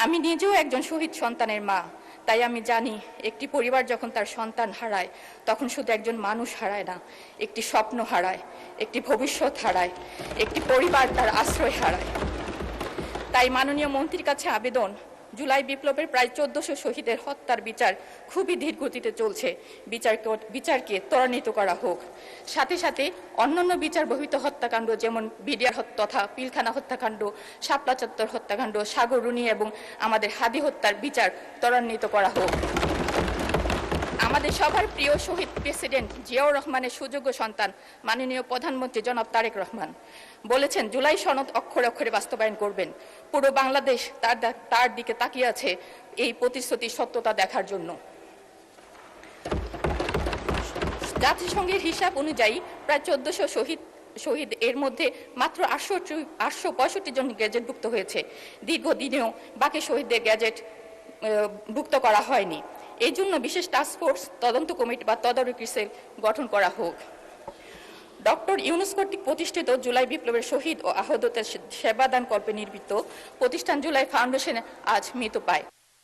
আমি নিজেও একজন শহীদ সন্তানের মা, তাই আমি জানি একটি পরিবার যখন তার সন্তান হারায় তখন শুধু একজন মানুষ হারায় না, একটি স্বপ্ন হারায়, একটি ভবিষ্যৎ হারায়, একটি পরিবার তার আশ্রয় হারায়। তাই মাননীয় মন্ত্রীর কাছে আবেদন, জুলাই বিপ্লবের প্রায় 1400 শহীদের হত্যার বিচার খুবই ধীর গতিতে চলছে, বিচারকে ত্বরান্বিত করা হোক। সাথে সাথে অন্যান্য বিচার বহির্ভূত হত্যাকাণ্ড যেমন বিডিআর তথা পিলখানা হত্যাকাণ্ড, শাপলা চত্বর হত্যাকাণ্ড, সাগররুনি এবং আমাদের হাদি হত্যার বিচার ত্বরান্বিত করা হোক। আমাদের সবার প্রিয় শহীদ প্রেসিডেন্ট জিয়াউর রহমানের সুযোগ্য সন্তান মাননীয় প্রধানমন্ত্রী জনাব তারেক রহমান বলেছেন জুলাই সনদ অক্ষরে অক্ষরে বাস্তবায়ন করবেন। পুরো বাংলাদেশ তার দিকে তাকিয়ে আছে এই প্রতিশ্রুতির সত্যতা দেখার জন্য। জাতিসংঘের হিসাব অনুযায়ী প্রায় 1400 শহীদ এর মধ্যে মাত্র 865 জন গ্যাজেটভুক্ত হয়েছে। দীর্ঘদিনেও বাকি শহীদদের গ্যাজেট ভুক্ত করা হয়নি। এই জন্য বিশেষ টাস্কফোর্স তদন্ত কমিটি বা তদারকি সেল গঠন করা হোক। ডক্টর ইউনূস কর্তৃক প্রতিষ্ঠিত জুলাই বিপ্লবের শহীদ ও আহতদের সেবাদান কল্পে নির্মিত প্রতিষ্ঠান জুলাই ফাউন্ডেশন আজ মৃত্যু পায়।